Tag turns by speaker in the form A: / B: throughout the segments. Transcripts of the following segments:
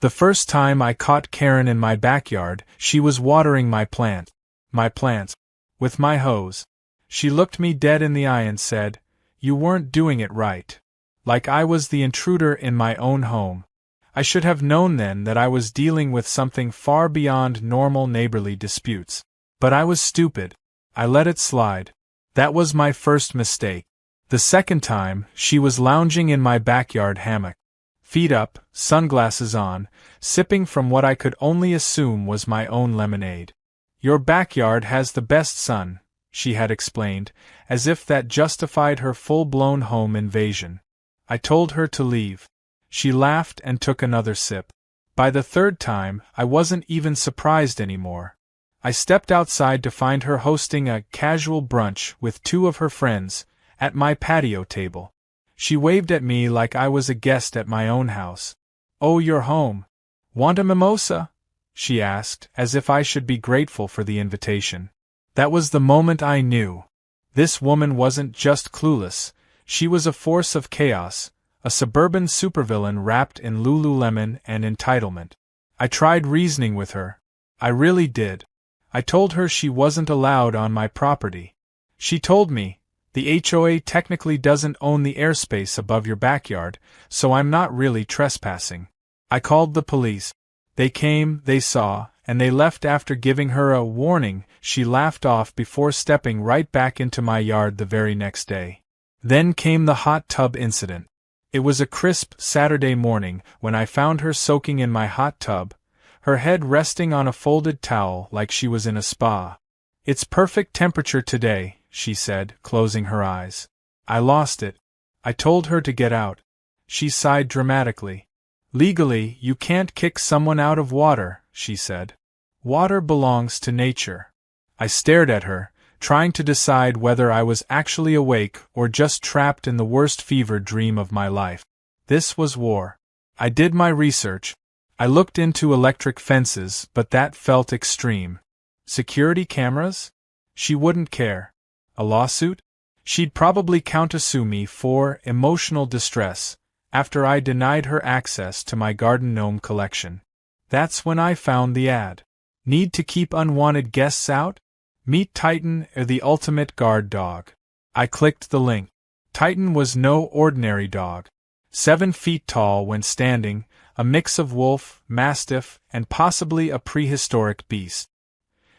A: The first time I caught Karen in my backyard, she was watering my plants, with my hose. She looked me dead in the eye and said, "You weren't doing it right." Like I was the intruder in my own home. I should have known then that I was dealing with something far beyond normal neighborly disputes. But I was stupid. I let it slide. That was my first mistake. The second time, she was lounging in my backyard hammock, feet up, sunglasses on, sipping from what I could only assume was my own lemonade. "Your backyard has the best sun," she had explained, as if that justified her full-blown home invasion. I told her to leave. She laughed and took another sip. By the third time, I wasn't even surprised anymore. I stepped outside to find her hosting a casual brunch with two of her friends, at my patio table. She waved at me like I was a guest at my own house. "Oh, you're home. Want a mimosa?" she asked, as if I should be grateful for the invitation. That was the moment I knew. This woman wasn't just clueless, she was a force of chaos, a suburban supervillain wrapped in Lululemon and entitlement. I tried reasoning with her. I really did. I told her she wasn't allowed on my property. She told me, "The HOA technically doesn't own the airspace above your backyard, so I'm not really trespassing." I called the police. They came, they saw, and they left after giving her a warning she laughed off before stepping right back into my yard the very next day. Then came the hot tub incident. It was a crisp Saturday morning when I found her soaking in my hot tub, her head resting on a folded towel like she was in a spa. "It's perfect temperature today," she said, closing her eyes. I lost it. I told her to get out. She sighed dramatically. "Legally, you can't kick someone out of water," she said. "Water belongs to nature." I stared at her, trying to decide whether I was actually awake or just trapped in the worst fever dream of my life. This was war. I did my research. I looked into electric fences, but that felt extreme. Security cameras? She wouldn't care. A lawsuit? She'd probably countersue me for emotional distress, after I denied her access to my garden gnome collection. That's when I found the ad. Need to keep unwanted guests out? Meet Titan, the ultimate guard dog. I clicked the link. Titan was no ordinary dog. 7 feet tall when standing, a mix of wolf, mastiff, and possibly a prehistoric beast.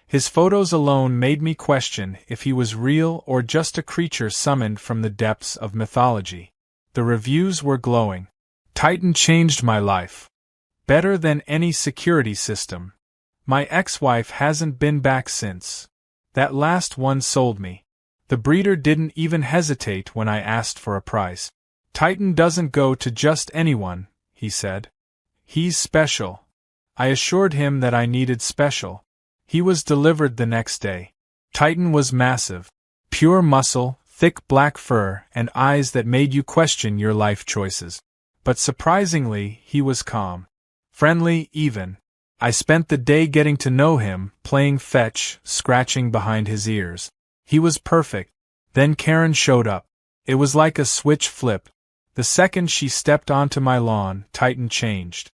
A: His photos alone made me question if he was real or just a creature summoned from the depths of mythology. The reviews were glowing. "Titan changed my life. Better than any security system. My ex-wife hasn't been back since. That last one sold me." The breeder didn't even hesitate when I asked for a price. "Titan doesn't go to just anyone," he said. "He's special." I assured him that I needed special. He was delivered the next day. Titan was massive. Pure muscle, thick black fur, and eyes that made you question your life choices. But surprisingly, he was calm. Friendly, even. I spent the day getting to know him, playing fetch, scratching behind his ears. He was perfect. Then Karen showed up. It was like a switch flipped. The second she stepped onto my lawn, Titan changed.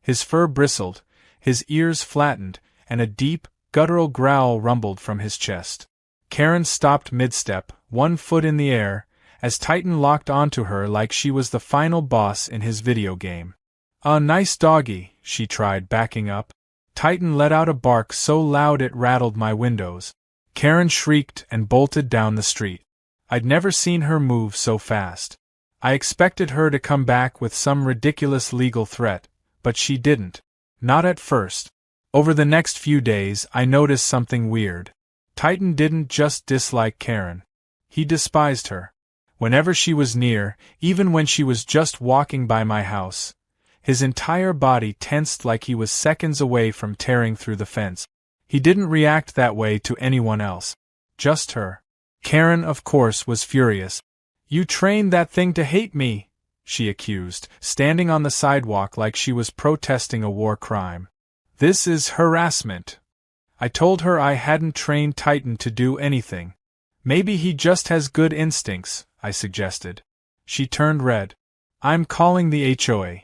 A: His fur bristled, his ears flattened, and a deep, guttural growl rumbled from his chest. Karen stopped mid-step, 1 foot in the air, as Titan locked onto her like she was the final boss in his video game. "A nice doggy," she tried, backing up. Titan let out a bark so loud it rattled my windows. Karen shrieked and bolted down the street. I'd never seen her move so fast. I expected her to come back with some ridiculous legal threat, but she didn't. Not at first. Over the next few days, I noticed something weird. Titan didn't just dislike Karen. He despised her. Whenever she was near, even when she was just walking by my house, his entire body tensed like he was seconds away from tearing through the fence. He didn't react that way to anyone else. Just her. Karen, of course, was furious. "You trained that thing to hate me," she accused, standing on the sidewalk like she was protesting a war crime. "This is harassment." I told her I hadn't trained Titan to do anything. "Maybe he just has good instincts," I suggested. She turned red. "I'm calling the HOA."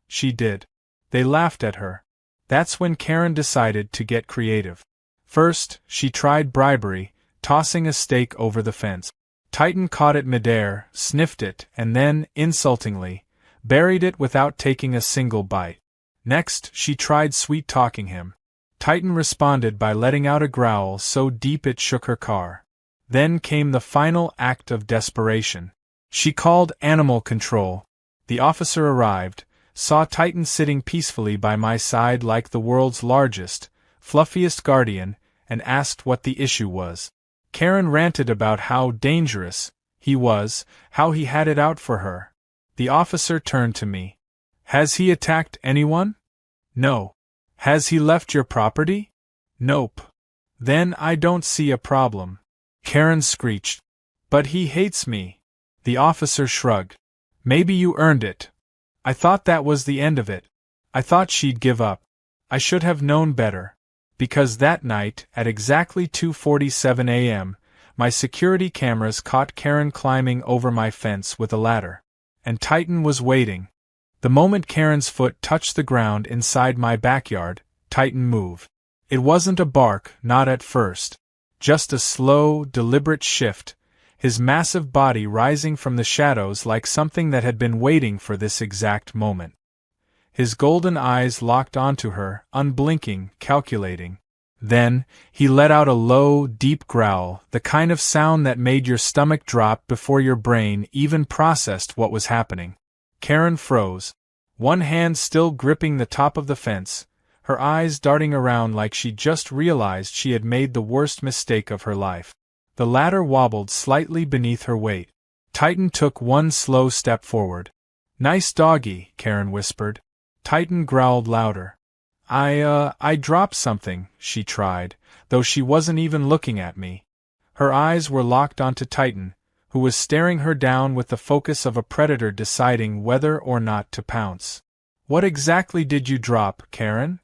A: She did. They laughed at her. That's when Karen decided to get creative. First, she tried bribery, tossing a steak over the fence. Titan caught it midair, sniffed it, and then, insultingly, buried it without taking a single bite. Next, she tried sweet-talking him. Titan responded by letting out a growl so deep it shook her car. Then came the final act of desperation. She called animal control. The officer arrived, saw Titan sitting peacefully by my side like the world's largest, fluffiest guardian, and asked what the issue was. Karen ranted about how dangerous he was, how he had it out for her. The officer turned to me. Has he attacked anyone? No. Has he left your property? Nope. Then I don't see a problem. Karen screeched. But he hates me. The officer shrugged. Maybe you earned it. I thought that was the end of it. I thought she'd give up. I should have known better. Because that night, at exactly 2:47 a.m., my security cameras caught Karen climbing over my fence with a ladder. And Titan was waiting. The moment Karen's foot touched the ground inside my backyard, Titan moved. It wasn't a bark, not at first. Just a slow, deliberate shift, his massive body rising from the shadows like something that had been waiting for this exact moment. His golden eyes locked onto her, unblinking, calculating. Then, he let out a low, deep growl, the kind of sound that made your stomach drop before your brain even processed what was happening. Karen froze, one hand still gripping the top of the fence, her eyes darting around like she just realized she had made the worst mistake of her life. The ladder wobbled slightly beneath her weight. Titan took one slow step forward. Nice doggy, Karen whispered. Titan growled louder. I dropped something, she tried, though she wasn't even looking at me. Her eyes were locked onto Titan, who was staring her down with the focus of a predator deciding whether or not to pounce. What exactly did you drop, Karen?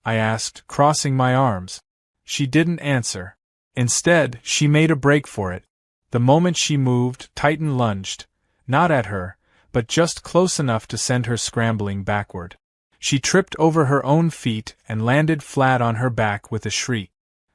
A: I asked, crossing my arms. She didn't answer. Instead, she made a break for it. The moment she moved, Titan lunged, not at her, but just close enough to send her scrambling backward. She tripped over her own feet and landed flat on her back with a shriek.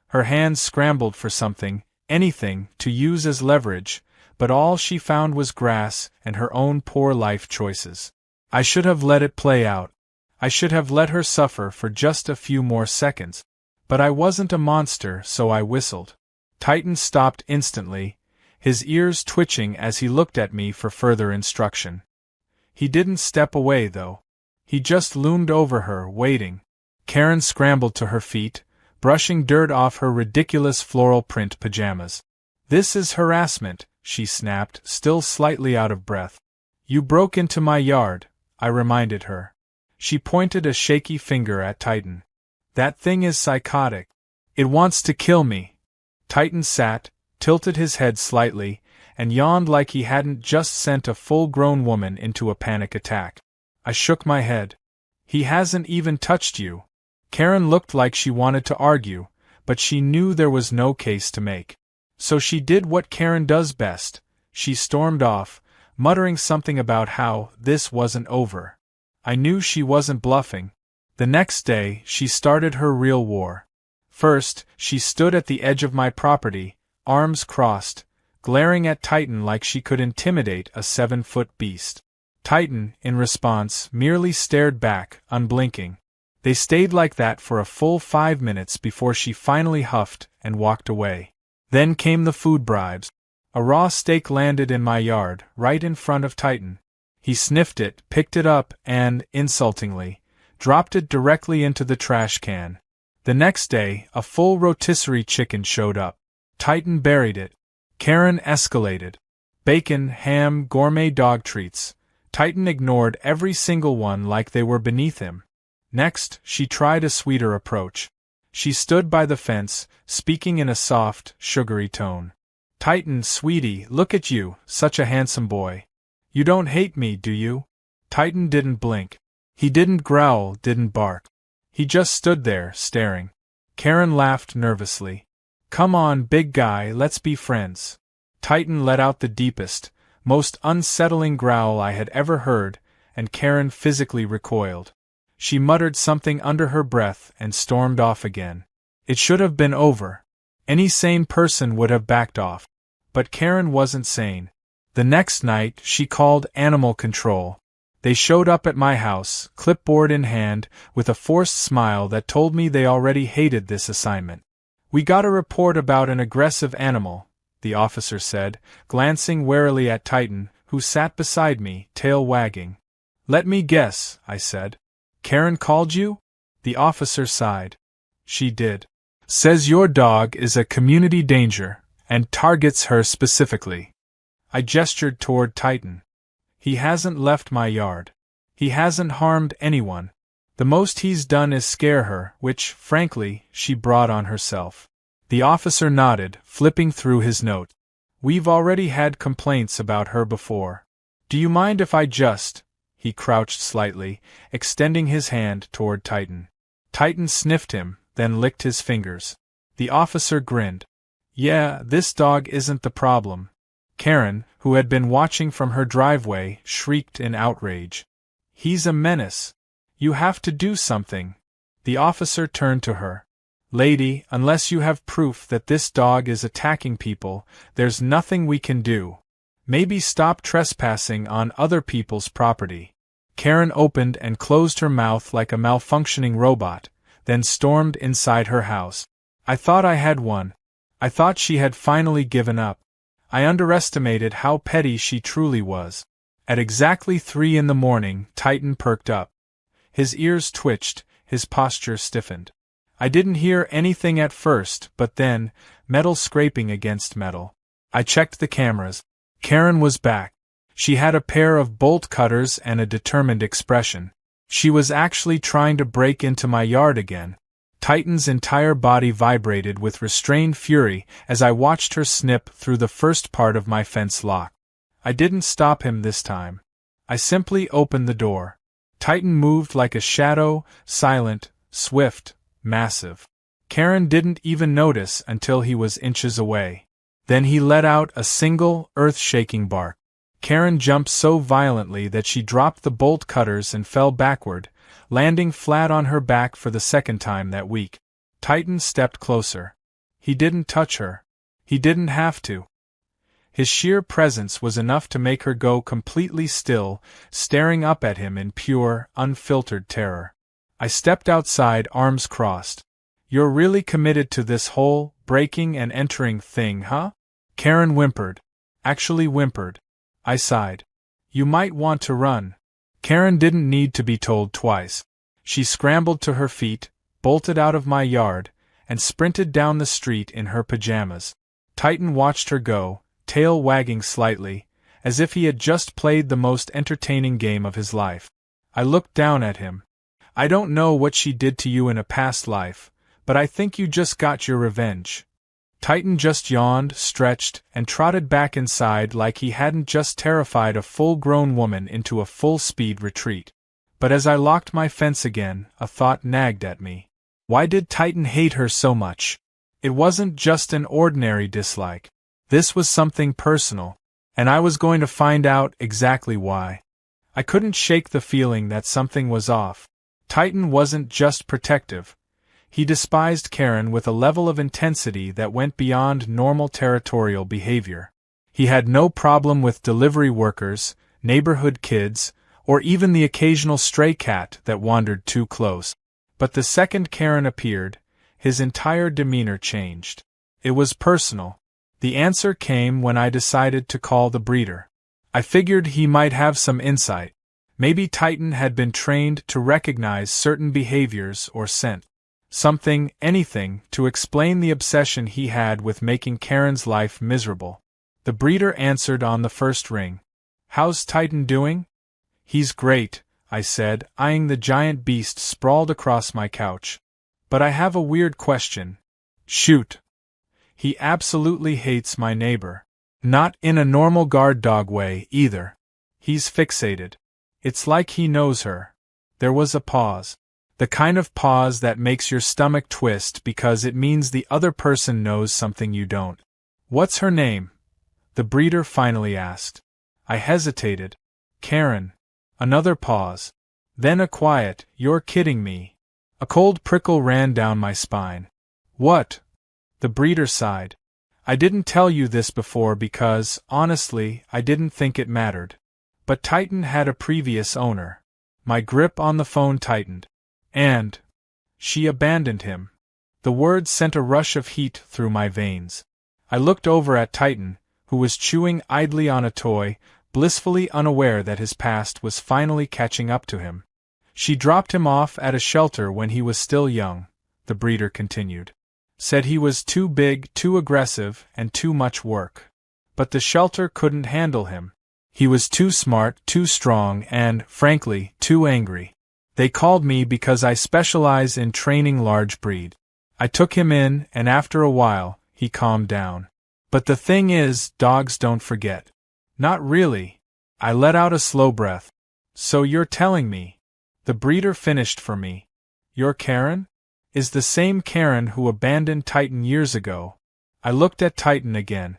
A: Her hands scrambled for something, anything, to use as leverage, but all she found was grass and her own poor life choices. I should have let it play out. I should have let her suffer for just a few more seconds. But I wasn't a monster, so I whistled. Titan stopped instantly, his ears twitching as he looked at me for further instruction. He didn't step away, though. He just loomed over her, waiting. Karen scrambled to her feet, brushing dirt off her ridiculous floral print pajamas. This is harassment, she snapped, still slightly out of breath. You broke into my yard, I reminded her. She pointed a shaky finger at Titan. That thing is psychotic. It wants to kill me. Titan sat, tilted his head slightly, and yawned like he hadn't just sent a full-grown woman into a panic attack. I shook my head. He hasn't even touched you. Karen looked like she wanted to argue, but she knew there was no case to make. So she did what Karen does best. She stormed off, muttering something about how this wasn't over. I knew she wasn't bluffing. The next day, she started her real war. First, she stood at the edge of my property, arms crossed, glaring at Titan like she could intimidate a 7-foot beast. Titan, in response, merely stared back, unblinking. They stayed like that for a full 5 minutes before she finally huffed and walked away. Then came the food bribes. A raw steak landed in my yard, right in front of Titan. He sniffed it, picked it up, and, insultingly, dropped it directly into the trash can. The next day, a full rotisserie chicken showed up. Titan buried it. Karen escalated. Bacon, ham, gourmet dog treats. Titan ignored every single one like they were beneath him. Next, she tried a sweeter approach. She stood by the fence, speaking in a soft, sugary tone. Titan, sweetie, look at you, such a handsome boy. You don't hate me, do you? Titan didn't blink. He didn't growl, didn't bark. He just stood there, staring. Karen laughed nervously. Come on, big guy, let's be friends. Titan let out the deepest, most unsettling growl I had ever heard, and Karen physically recoiled. She muttered something under her breath and stormed off again. It should have been over. Any sane person would have backed off. But Karen wasn't sane. The next night, she called animal control. They showed up at my house, clipboard in hand, with a forced smile that told me they already hated this assignment. "We got a report about an aggressive animal," the officer said, glancing warily at Titan, who sat beside me, tail wagging. "Let me guess," I said. "Karen called you?" The officer sighed. "She did. Says your dog is a community danger, and targets her specifically." I gestured toward Titan. "He hasn't left my yard. He hasn't harmed anyone. The most he's done is scare her, which, frankly, she brought on herself." The officer nodded, flipping through his note. "We've already had complaints about her before. Do you mind if I just—" He crouched slightly, extending his hand toward Titan. Titan sniffed him, then licked his fingers. The officer grinned. "Yeah, this dog isn't the problem." Karen, who had been watching from her driveway, shrieked in outrage. "He's a menace. You have to do something." The officer turned to her. "Lady, unless you have proof that this dog is attacking people, there's nothing we can do. Maybe stop trespassing on other people's property." Karen opened and closed her mouth like a malfunctioning robot, then stormed inside her house. I thought I had won. I thought she had finally given up. I underestimated how petty she truly was. At exactly 3 in the morning, Titan perked up. His ears twitched, his posture stiffened. I didn't hear anything at first, but then, metal scraping against metal. I checked the cameras. Karen was back. She had a pair of bolt cutters and a determined expression. She was actually trying to break into my yard again. Titan's entire body vibrated with restrained fury as I watched her snip through the first part of my fence lock. I didn't stop him this time. I simply opened the door. Titan moved like a shadow, silent, swift, massive. Karen didn't even notice until he was inches away. Then he let out a single, earth-shaking bark. Karen jumped so violently that she dropped the bolt cutters and fell backward, landing flat on her back for the second time that week. Titan stepped closer. He didn't touch her. He didn't have to. His sheer presence was enough to make her go completely still, staring up at him in pure, unfiltered terror. I stepped outside, arms crossed. "You're really committed to this whole breaking and entering thing, huh?" Karen whimpered. Actually whimpered. I sighed. "You might want to run." Karen didn't need to be told twice. She scrambled to her feet, bolted out of my yard, and sprinted down the street in her pajamas. Titan watched her go, tail wagging slightly, as if he had just played the most entertaining game of his life. I looked down at him. "I don't know what she did to you in a past life, but I think you just got your revenge." Titan just yawned, stretched, and trotted back inside like he hadn't just terrified a full-grown woman into a full-speed retreat. But as I locked my fence again, a thought nagged at me. Why did Titan hate her so much? It wasn't just an ordinary dislike. This was something personal, and I was going to find out exactly why. I couldn't shake the feeling that something was off. Titan wasn't just protective. He despised Karen with a level of intensity that went beyond normal territorial behavior. He had no problem with delivery workers, neighborhood kids, or even the occasional stray cat that wandered too close. But the second Karen appeared, his entire demeanor changed. It was personal. The answer came when I decided to call the breeder. I figured he might have some insight. Maybe Titan had been trained to recognize certain behaviors or scent. Something, anything, to explain the obsession he had with making Karen's life miserable. The breeder answered on the first ring. "How's Titan doing?" "He's great," I said, eyeing the giant beast sprawled across my couch. "But I have a weird question." "Shoot." "He absolutely hates my neighbor. Not in a normal guard dog way, either. He's fixated. It's like he knows her." There was a pause. The kind of pause that makes your stomach twist because it means the other person knows something you don't. "What's her name?" the breeder finally asked. I hesitated. "Karen." Another pause. Then a quiet, "You're kidding me." A cold prickle ran down my spine. "What?" The breeder sighed. "I didn't tell you this before because, honestly, I didn't think it mattered. But Titan had a previous owner." My grip on the phone tightened. "And she abandoned him." The words sent a rush of heat through my veins. I looked over at Titan, who was chewing idly on a toy, blissfully unaware that his past was finally catching up to him. "She dropped him off at a shelter when he was still young," the breeder continued. "Said he was too big, too aggressive, and too much work. But the shelter couldn't handle him. He was too smart, too strong, and, frankly, too angry. They called me because I specialize in training large breed. I took him in, and after a while, he calmed down. But the thing is, dogs don't forget." "Not really." I let out a slow breath. "So you're telling me," the breeder finished for me, "your Karen is the same Karen who abandoned Titan years ago?" I looked at Titan again.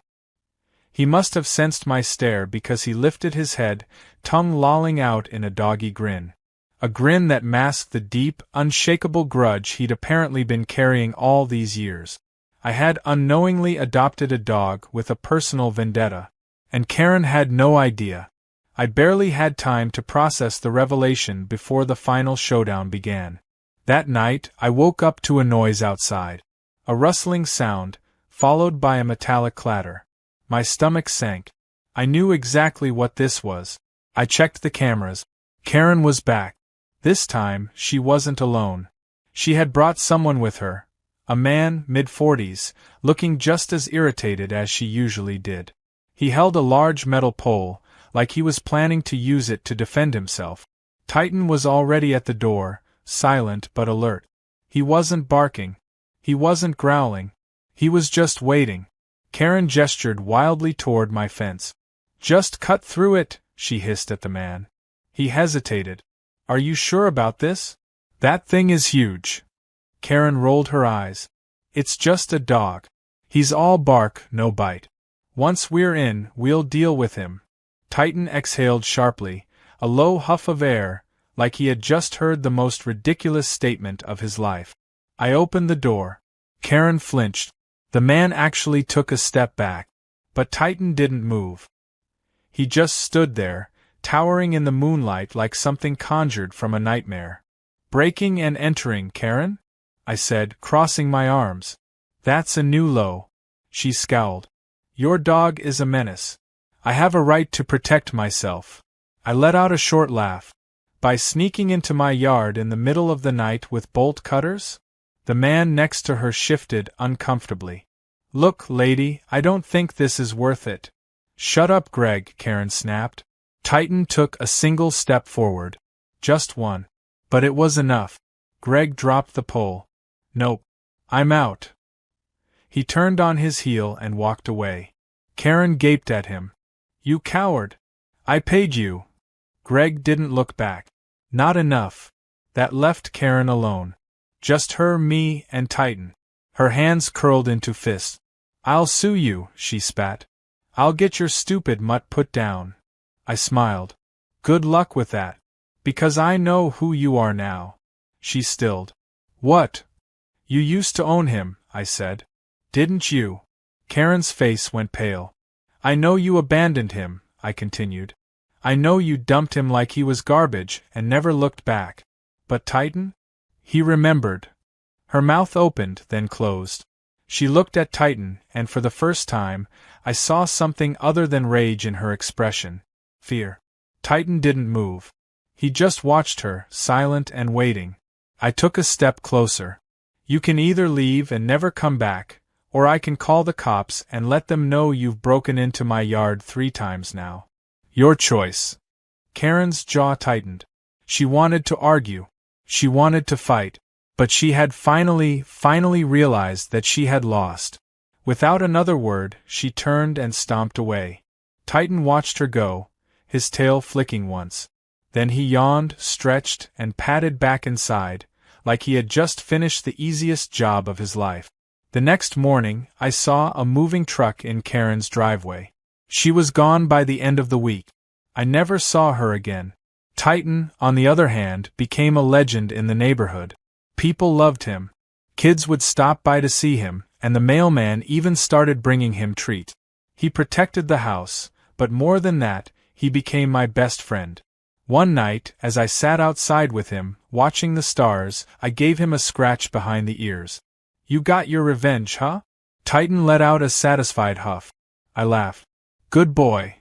A: He must have sensed my stare because he lifted his head, tongue lolling out in a doggy grin. A grin that masked the deep, unshakable grudge he'd apparently been carrying all these years. I had unknowingly adopted a dog with a personal vendetta, and Karen had no idea. I barely had time to process the revelation before the final showdown began. That night, I woke up to a noise outside. A rustling sound, followed by a metallic clatter. My stomach sank. I knew exactly what this was. I checked the cameras. Karen was back. This time, she wasn't alone. She had brought someone with her. A man, mid-40s, looking just as irritated as she usually did. He held a large metal pole, like he was planning to use it to defend himself. Titan was already at the door, silent but alert. He wasn't barking. He wasn't growling. He was just waiting. Karen gestured wildly toward my fence. "Just cut through it," she hissed at the man. He hesitated. "Are you sure about this? That thing is huge." Karen rolled her eyes. "It's just a dog. He's all bark, no bite. Once we're in, we'll deal with him." Titan exhaled sharply, a low huff of air, like he had just heard the most ridiculous statement of his life. I opened the door. Karen flinched. The man actually took a step back. But Titan didn't move. He just stood there, towering in the moonlight like something conjured from a nightmare. "Breaking and entering, Karen?" I said, crossing my arms. "That's a new low." She scowled. "Your dog is a menace. I have a right to protect myself." I let out a short laugh. "By sneaking into my yard in the middle of the night with bolt cutters?" The man next to her shifted uncomfortably. "Look, lady, I don't think this is worth it." "Shut up, Greg," Karen snapped. Titan took a single step forward. Just one. But it was enough. Greg dropped the pole. "Nope. I'm out." He turned on his heel and walked away. Karen gaped at him. "You coward! I paid you." Greg didn't look back. Not enough. That left Karen alone. Just her, me, and Titan. Her hands curled into fists. "I'll sue you," she spat. "I'll get your stupid mutt put down." I smiled. "Good luck with that. Because I know who you are now." She stilled. "What?" "You used to own him," I said. "Didn't you?" Karen's face went pale. "I know you abandoned him," I continued. "I know you dumped him like he was garbage and never looked back. But Titan?" He remembered. Her mouth opened, then closed. She looked at Titan, and for the first time, I saw something other than rage in her expression. Fear. Titan didn't move. He just watched her, silent and waiting. I took a step closer. "You can either leave and never come back, or I can call the cops and let them know you've broken into my yard 3 times now. Your choice." Karen's jaw tightened. She wanted to argue. She wanted to fight. But she had finally realized that she had lost. Without another word, she turned and stomped away. Titan watched her go, his tail flicking once. Then he yawned, stretched, and padded back inside, like he had just finished the easiest job of his life. The next morning, I saw a moving truck in Karen's driveway. She was gone by the end of the week. I never saw her again. Titan, on the other hand, became a legend in the neighborhood. People loved him. Kids would stop by to see him, and the mailman even started bringing him treats. He protected the house, but more than that, he became my best friend. One night, as I sat outside with him, watching the stars, I gave him a scratch behind the ears. You got your revenge, huh? Titan let out a satisfied huff. I laughed. Good boy.